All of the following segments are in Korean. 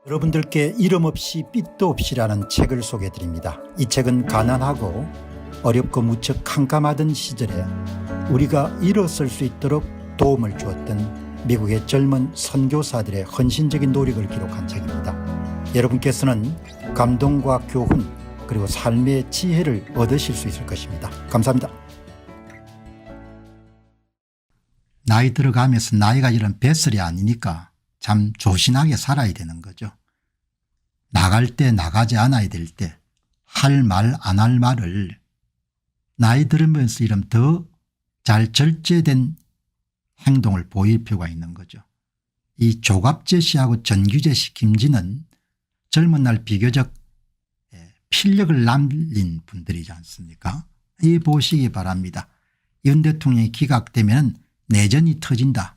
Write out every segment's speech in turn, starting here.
여러분들께 이름 없이 삐도 없이라는 책을 소개해 드립니다. 이 책은 가난하고 어렵고 무척 캄캄하던 시절에 우리가 일어설 수 있도록 도움을 주었던 미국의 젊은 선교사들의 헌신적인 노력을 기록한 책입니다. 여러분께서는 감동과 교훈 그리고 삶의 지혜를 얻으실 수 있을 것입니다. 감사합니다. 나이 들어가면서 나이가 이런 뱃설이 아니니까 참 조신하게 살아야 되는 거죠. 나갈 때 나가지 않아야 될 때 할 말 안 할 말을 나이 들으면서 이런 더 잘 절제된 행동을 보일 필요가 있는 거죠. 이 조갑재 씨하고 전규재 씨, 김진은 젊은 날 비교적 필력을 남긴 분들이지 않습니까? 이 보시기 바랍니다. 윤 대통령이 기각되면 내전이 터진다.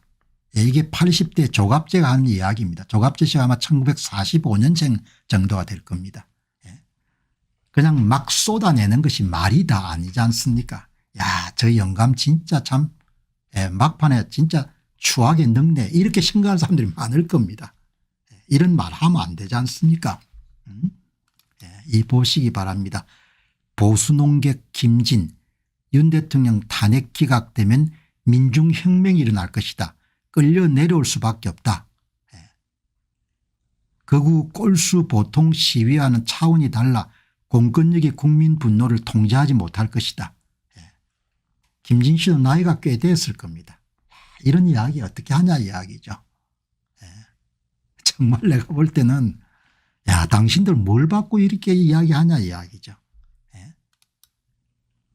이게 80대 조갑재가 하는 이야기입니다. 조갑재 씨가 아마 1945년생 정도가 될 겁니다. 그냥 막 쏟아내는 것이 말이 다 아니지 않습니까? 야, 저 영감 진짜 참 막판에 진짜 추하게 늙네 이렇게 생각하는 사람들이 많을 겁니다. 이런 말 하면 안 되지 않습니까? 이 보시기 바랍니다. 보수농객 김진, 윤 대통령 탄핵 기각되면 민중혁명이 일어날 것이다. 끌려 내려올 수밖에 없다. 극우 꼴수 보통 시위와는 차원이 달라 공권력이 국민 분노를 통제하지 못할 것이다. 김진 씨도 나이가 꽤 됐을 겁니다. 이런 이야기 어떻게 하냐 이야기죠. 정말 내가 볼 때는 야, 당신들 뭘 받고 이렇게 이야기하냐 이야기죠.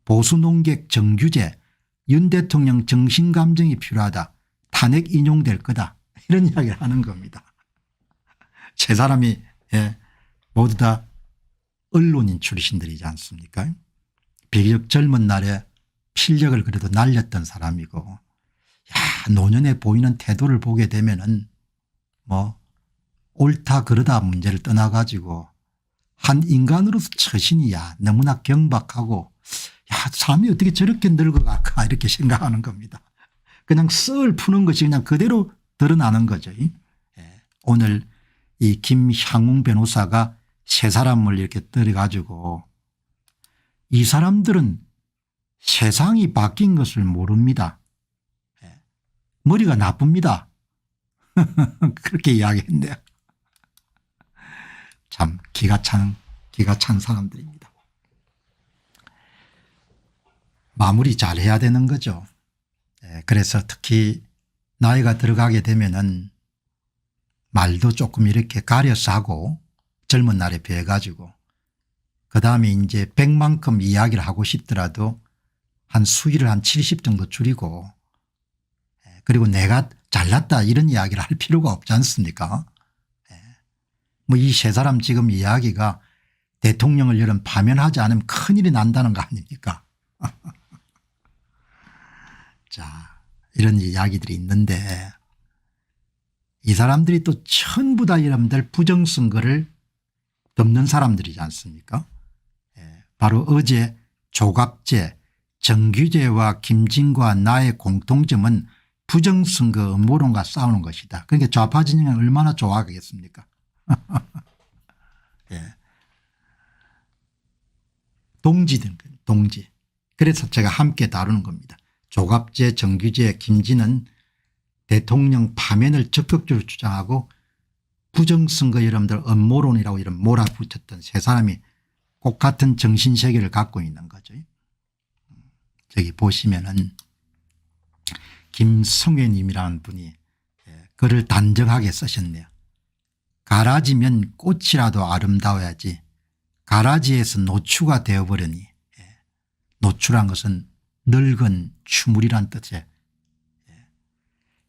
보수농객 정규재, 윤 대통령 정신감정이 필요하다. 탄핵 인용될 거다. 이런 이야기를 하는 겁니다. 세 사람이 모두 다 언론인 출신들이지 않습니까? 비교적 젊은 날에 필력을 그래도 날렸던 사람이고 야, 노년에 보이는 태도를 보게 되면은 뭐 옳다 그러다 문제를 떠나가지고 한 인간으로서 처신이야 너무나 경박하고 야, 사람이 어떻게 저렇게 늙어갈까 이렇게 생각하는 겁니다. 그냥 썰 푸는 것이 그냥 그대로 드러나는 거죠. 오늘 이 김향웅 변호사가 세 사람을 이렇게 들여가지고 이 사람들은 세상이 바뀐 것을 모릅니다. 머리가 나쁩니다. 그렇게 이야기했네요. 참 기가 찬 사람들입니다. 마무리 잘해야 되는 거죠. 그래서 특히 나이가 들어가게 되면은 말도 조금 이렇게 가려서 하고 젊은 날에 비해 가지고 그다음에 이제 100만큼 이야기를 하고 싶더라도 한 수위를 한 70 정도 줄이고 그리고 내가 잘났다 이런 이야기를 할 필요가 없지 않습니까? 뭐 이 세 사람 지금 이야기가 대통령을 이런 파면하지 않으면 큰일이 난다는 거 아닙니까? 자, 이런 이야기들이 있는데 이 사람들이 또 전부 다 여러분들 부정선거를 덮는 사람들이지 않습니까? 바로 어제 조갑재, 정규재와 김진과 나의 공통점은 부정선거 음모론과 싸우는 것이다. 그러니까 좌파 진영은 얼마나 좋아하겠습니까? 동지들, 동지. 그래서 제가 함께 다루는 겁니다. 조갑재, 정규재, 김진은 대통령 파면을 적극적으로 주장하고 부정선거 여러분들 음모론이라고 이런 몰아붙였던 세 사람이 꼭 같은 정신세계를 갖고 있는 거죠. 저기 보시면은 김성회님이라는 분이 글을 단정하게 쓰셨네요. 가라지면 꽃이라도 아름다워야지 가라지에서 노추가 되어버리니 노추란 것은 늙은 추물이란 뜻이에요.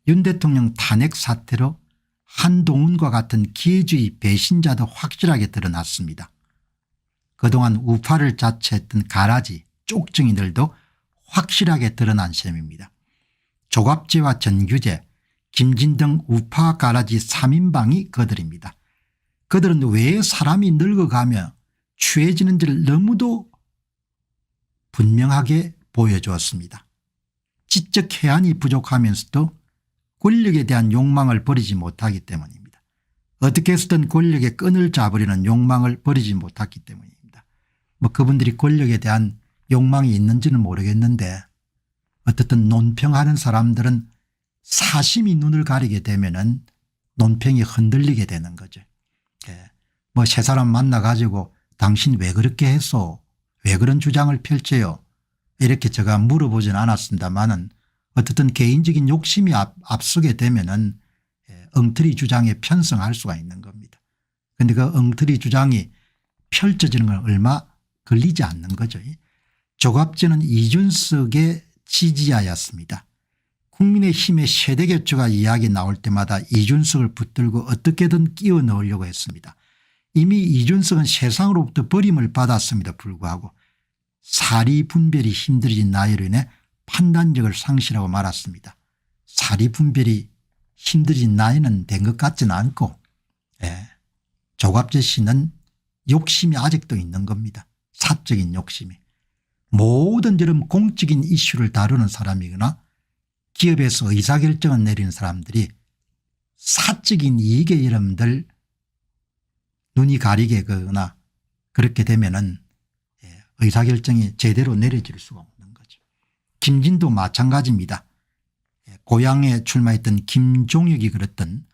윤 대통령 탄핵 사태로 한동훈과 같은 기회주의 배신자도 확실하게 드러났습니다. 그동안 우파를 자처했던 가라지 쪽증이들도 확실하게 드러난 셈입니다. 조갑재와 전규재, 김진 등 우파 가라지 3인방이 그들입니다. 그들은 왜 사람이 늙어가며 취해지는지를 너무도 분명하게 보여주었습니다. 지적 해안이 부족하면서도 권력에 대한 욕망을 버리지 못하기 때문입니다. 어떻게 해서든 권력의 끈을 잡으려는 욕망을 버리지 못했기 때문입니다. 뭐 그분들이 권력에 대한 욕망이 있는지는 모르겠는데 어쨌든 논평하는 사람들은 사심이 눈을 가리게 되면은 논평이 흔들리게 되는 거죠. 뭐 세 사람 만나 가지고 당신 왜 그렇게 했어? 왜 그런 주장을 펼쳐요? 이렇게 제가 물어보진 않았습니다만은 어쨌든 개인적인 욕심이 앞서게 되면은 엉터리 주장에 편성할 수가 있는 겁니다. 그런데 그 엉터리 주장이 펼쳐지는 건 얼마 걸리지 않는 거죠. 조갑제는 이준석의 지지자였습니다. 국민의힘의 세대교체가 이야기 나올 때마다 이준석을 붙들고 어떻게든 끼워 넣으려고 했습니다. 이미 이준석은 세상으로부터 버림을 받았음에도 불구하고 사리 분별이 힘들어진 나이로 인해 판단력을 상실하고 말았습니다. 사리 분별이 힘들어진 나이는 된 것 같지는 않고 조갑재 씨는 욕심이 아직도 있는 겁니다. 사적인 욕심이. 모든 이런 공적인 이슈를 다루는 사람이거나 기업에서 의사결정을 내리는 사람들이 사적인 이익에 여러분들 눈이 가리게 거나 그렇게 되면은 의사결정이 제대로 내려질 수가 없는 거죠. 김진도 마찬가지입니다. 고향에 출마했던 김종혁이 그랬던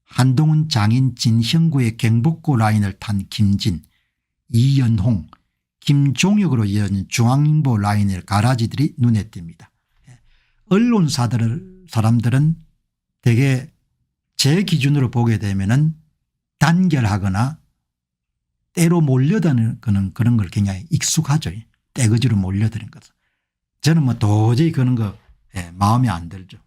한동훈 장인 진형구의 경복고 라인을 탄 김진, 이연홍, 김종혁으로 이어진 중앙일보 라인의 가라지들이 눈에 띕니다. 사람들은 대개 제 기준으로 보게 되면은 단결하거나 때로 몰려드는 그런 걸 굉장히 익숙하죠. 떼거지로 몰려드는 것은. 저는 뭐 도저히 그런 거 마음에 안 들죠.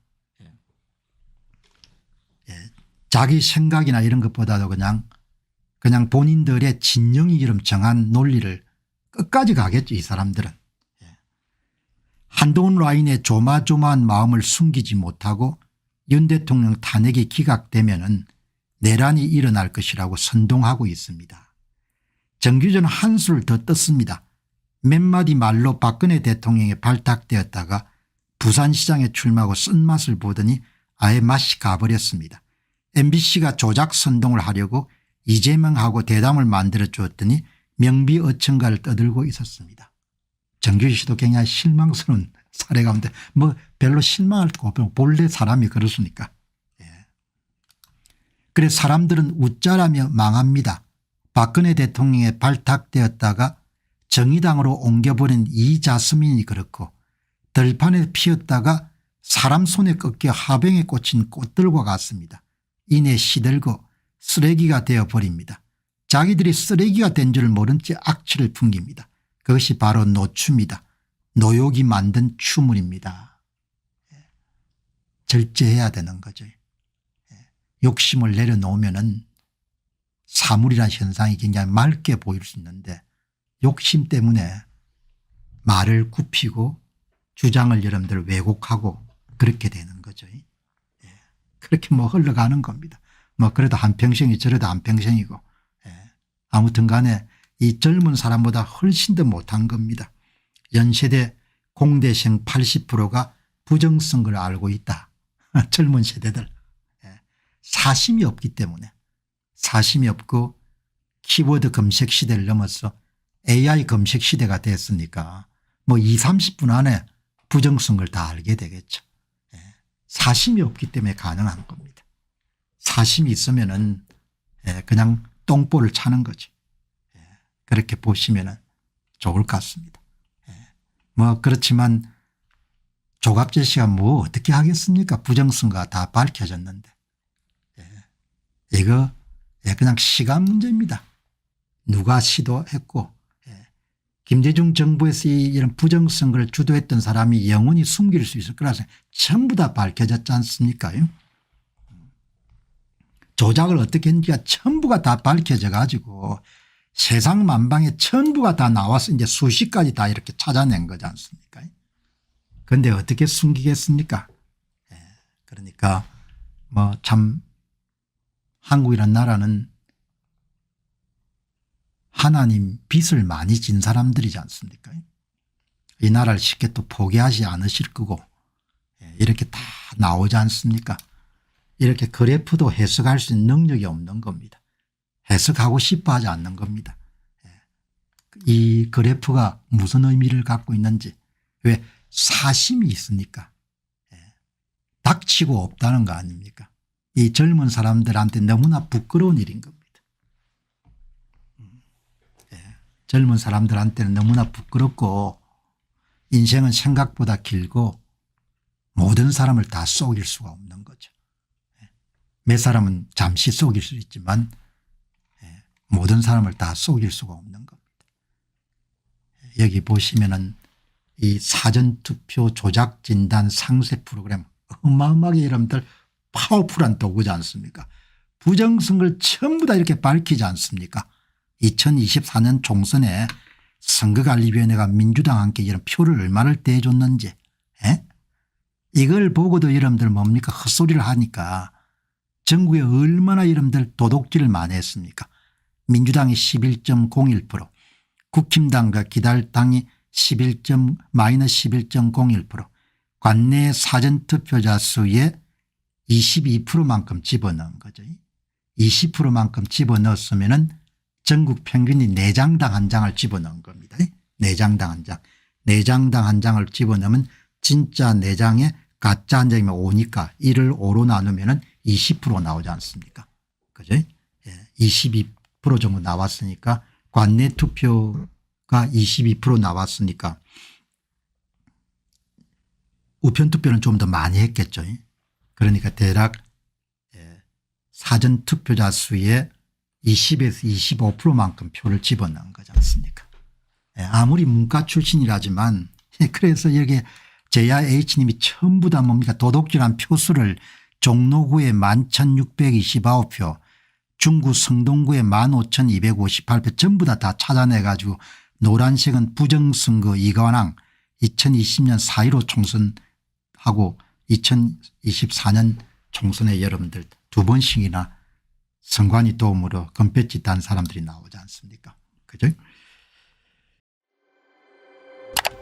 자기 생각이나 이런 것보다도 그냥 본인들의 진영이 이름 정한 논리를 끝까지 가겠죠. 이 사람들은. 한동훈 라인의 조마조마한 마음을 숨기지 못하고 윤 대통령 탄핵이 기각되면은 내란이 일어날 것이라고 선동하고 있습니다. 정규전은 한수를 더 떴습니다. 몇 마디 말로 박근혜 대통령에 발탁되었다가 부산시장에 출마하고 쓴맛을 보더니 아예 맛이 가버렸습니다. MBC가 조작 선동을 하려고 이재명하고 대담을 만들어 주었더니 명비어천가를 떠들고 있었습니다. 정규진 씨도 굉장히 실망스러운 사례 가운데 뭐 별로 실망할 거 없고 본래 사람이 그렇습니까. 그래서 사람들은 웃자라며 망합니다. 박근혜 대통령에 발탁되었다가 정의당으로 옮겨버린 이자스민이 그렇고 들판에 피었다가 사람 손에 꺾여 화병에 꽂힌 꽃들과 같습니다. 이내 시들고 쓰레기가 되어버립니다. 자기들이 쓰레기가 된 줄 모른 채 악취를 풍깁니다. 그것이 바로 노추입니다. 노욕이 만든 추물입니다. 절제해야 되는 거죠. 욕심을 내려놓으면은 사물이라는 현상이 굉장히 맑게 보일 수 있는데 욕심 때문에 말을 굽히고 주장을 여러분들 왜곡하고 그렇게 되는 거죠. 그렇게 뭐 흘러가는 겁니다. 뭐 그래도 한평생이 저래도 한평생이고 아무튼 간에 이 젊은 사람보다 훨씬 더 못한 겁니다. 연세대 공대생 80%가 부정선 걸 알고 있다. 젊은 세대들. 사심이 없기 때문에. 사심이 없고 키워드 검색 시대를 넘어서 AI 검색 시대가 됐으니까 뭐 20, 30분 안에 부정선 걸 다 알게 되겠죠. 사심이 없기 때문에 가능한 겁니다. 사심이 있으면은 그냥 똥볼을 차는 거죠. 그렇게 보시면은 좋을 것 같습니다. 뭐 그렇지만 조갑재 씨가 뭐 어떻게 하겠습니까? 부정선거가 다 밝혀졌는데. 이거 그냥 시간 문제입니다. 누가 시도했고 김대중 정부에서 이런 부정선거를 주도했던 사람이 영원히 숨길 수 있을 거라서 전부 다 밝혀졌지 않습니까? 조작을 어떻게 했는지가 전부가 다 밝혀져 가지고 세상 만방에 전부가 다 나와서 이제 수십 가지 다 이렇게 찾아낸 거지 않습니까? 그런데 어떻게 숨기겠습니까? 그러니까 뭐 참 한국이란 나라는 하나님 빚을 많이 진 사람들이지 않습니까? 이 나라를 쉽게 또 포기하지 않으실 거고 이렇게 다 나오지 않습니까? 이렇게 그래프도 해석할 수 있는 능력이 없는 겁니다. 해석하고 싶어 하지 않는 겁니다. 이 그래프가 무슨 의미를 갖고 있는지, 왜 사심이 있으니까 닥치고 없다는 거 아닙니까? 이 젊은 사람들한테 너무나 부끄러운 일인 겁니다. 젊은 사람들한테는 너무나 부끄럽고 인생은 생각보다 길고 모든 사람을 다 속일 수가 없는 거죠. 몇 사람은 잠시 속일 수 있지만 모든 사람을 다 속일 수가 없는 겁니다. 여기 보시면은 이 사전투표 조작진단 상세 프로그램 어마어마하게 여러분들 파워풀한 도구지 않습니까? 부정선거를 전부 다 이렇게 밝히지 않습니까? 2024년 총선에 선거관리위원회가 민주당과 함께 이런 표를 얼마를 떼줬는지 이걸 보고도 여러분들 뭡니까? 헛소리를 하니까 전국에 얼마나 여러분들 도둑질을 많이 했습니까? 민주당이 11.01%, 국힘당과 기달당이 -11.01%, 관내 사전투표자 수의 22%만큼 집어넣은 거죠. 20%만큼 집어넣었으면은 전국 평균이 4장당 한 장을 집어넣은 겁니다. 4장당 한 장. 4장당 한 장을 집어넣으면 진짜 4장에 가짜 한 장이면 5니까 1을 5로 나누면 20% 나오지 않습니까? 그죠? 22% 정도 나왔으니까 관내 투표가 22% 나왔으니까 우편 투표는 좀 더 많이 했겠죠. 그러니까 대략 사전투표자 수의 20에서 25%만큼 표를 집어넣은 거지 않습니까? 아무리 문과 출신이라지만 그래서 여기 제야 H님이 전부 다 뭡니까? 도둑질한 표수를 종로구에 11,629표, 중구 성동구에 15,258표 전부 다 찾아내 가지고 노란색은 부정선거 이관왕 2020년 4.15 총선하고 2024년 총선에 여러분들 2번씩이나 선관위 도움으로 금배지 딴 사람들이 나오지 않습니까? 그죠?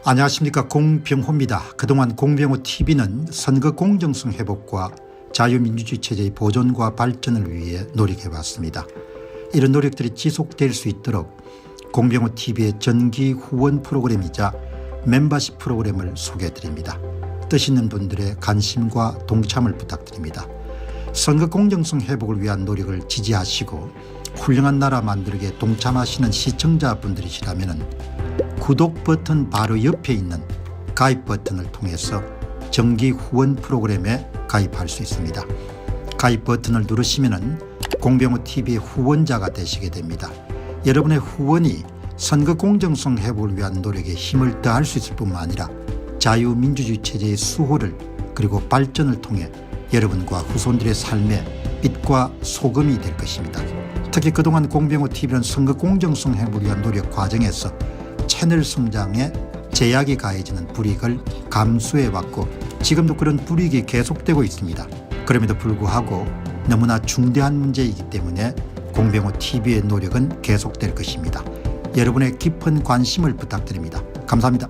안녕하십니까, 공병호입니다. 그동안 공병호 TV는 선거 공정성 회복과 자유민주주의 체제의 보존과 발전을 위해 노력해왔습니다. 이런 노력들이 지속될 수 있도록 공병호 TV의 정기 후원 프로그램이자 멤버십 프로그램을 소개해드립니다. 뜻 있는 분들의 관심과 동참을 부탁드립니다. 선거 공정성 회복을 위한 노력을 지지하시고 훌륭한 나라 만들기에 동참하시는 시청자분들이시라면 구독 버튼 바로 옆에 있는 가입 버튼을 통해서 정기 후원 프로그램에 가입할 수 있습니다. 가입 버튼을 누르시면 공병호TV의 후원자가 되시게 됩니다. 여러분의 후원이 선거 공정성 회복을 위한 노력에 힘을 더할 수 있을 뿐만 아니라 자유민주주의 체제의 수호를 그리고 발전을 통해 여러분과 후손들의 삶에 빛과 소금이 될 것입니다. 특히 그동안 공병호TV는 선거 공정성 회복을 위한 노력 과정에서 채널 성장에 제약이 가해지는 불이익을 감수해왔고 지금도 그런 불이익이 계속되고 있습니다. 그럼에도 불구하고 너무나 중대한 문제이기 때문에 공병호TV의 노력은 계속될 것입니다. 여러분의 깊은 관심을 부탁드립니다. 감사합니다.